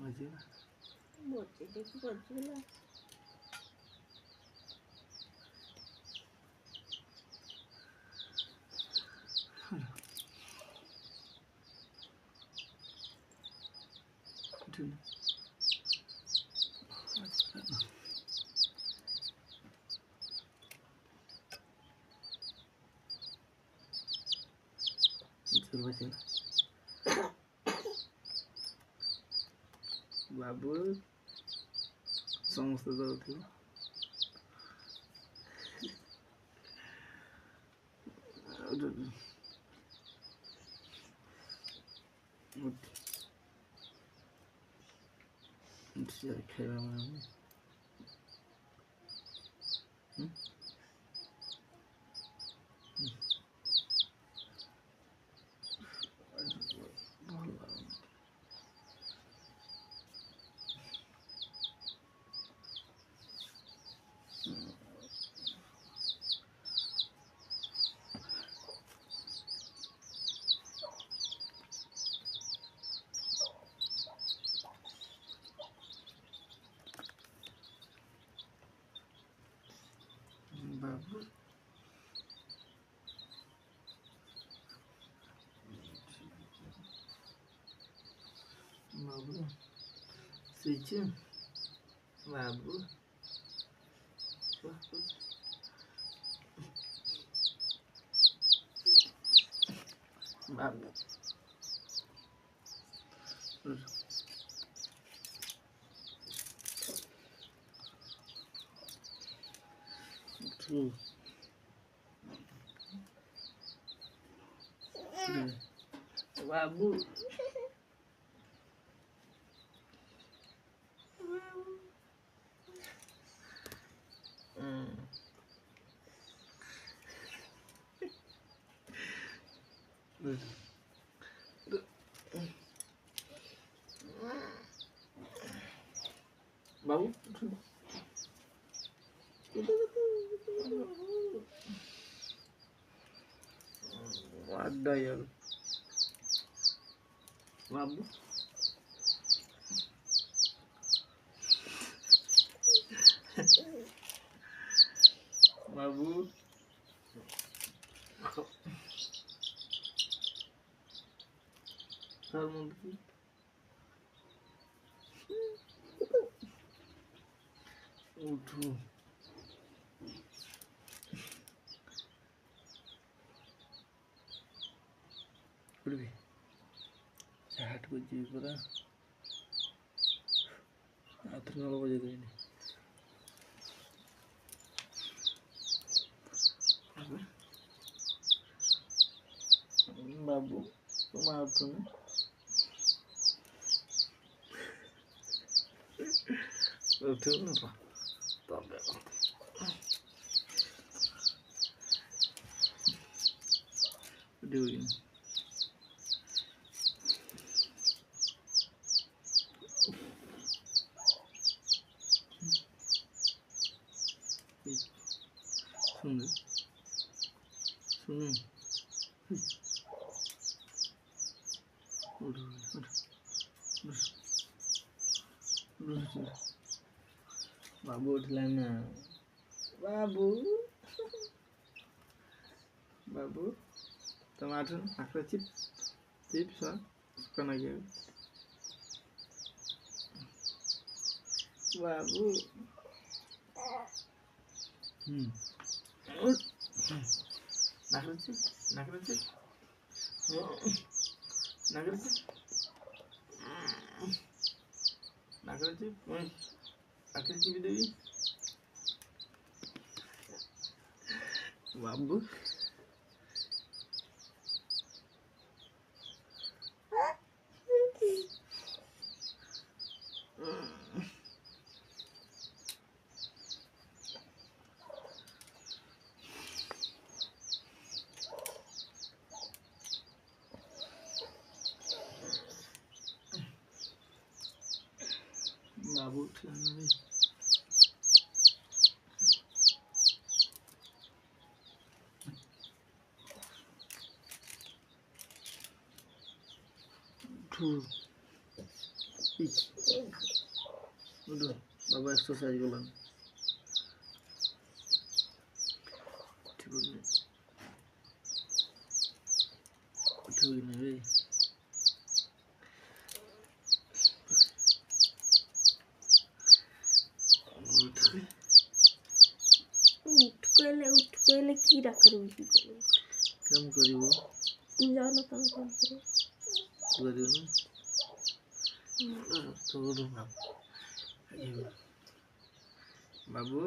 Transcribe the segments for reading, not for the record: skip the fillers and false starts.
बजेगा बजे देखो बजला ठीक चल बजेगा बाबू समस्त दौथिବ ଖାଇବା बाबू बाबू स्विच बाबू बाबू बाबू बाबू ada ya babu babu kamu udah udah jahat baju pura atur nggak baju ini babu cuma atur atur apa tapi udah ini सुन सुन बाबू उठला ना बाबू बाबू टमाटर आखरा चिप्स सुकाना गया बाबू नाखरा चिप्स नाखरा चिप्स आखिर चिप्स देवी बाबू बाबू उठलाना 2 udah baba exercise gulan udah gini weh उठ कोले की रख करू की करू काम करिवो जानो काम करू करिवो ना तो उधर ना बाबू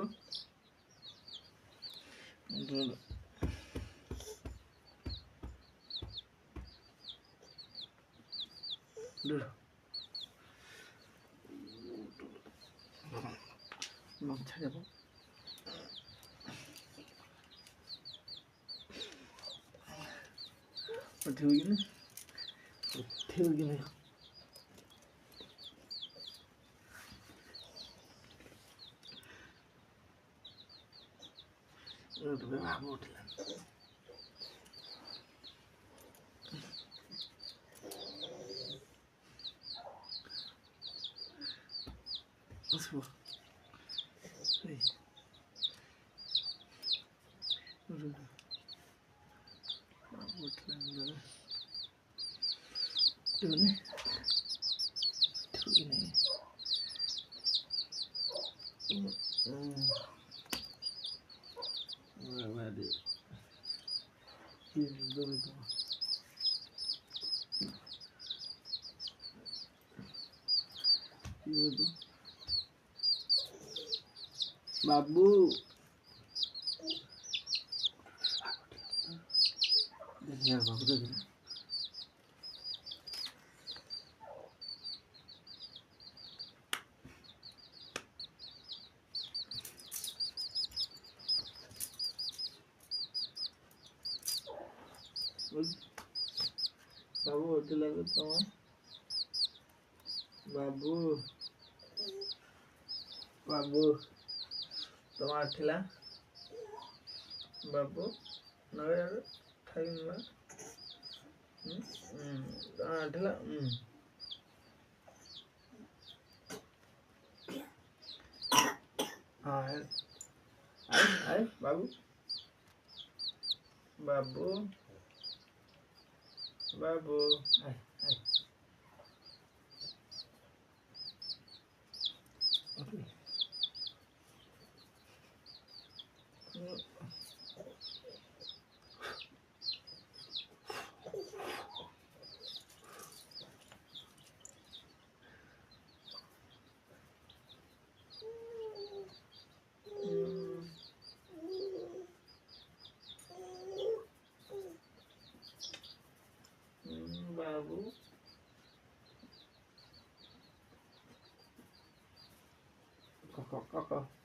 उधर udah mau cari apa udah begini udah babu udah Asma. Hey. Udah. Babu udah. Tuh nih. Tuh ini. Wah, ada. Ini dulu itu. Ini tuh. Babu. Ya, babu tuh gini. Babu udah lalu sama. Babu. Babu. তোমার ঠিলা বাবু নয় আর খাইন না তোমার ঠিলা আয় আয় আয় বাবু বাবু বাবু আয় আয় ওকে বাবু kakak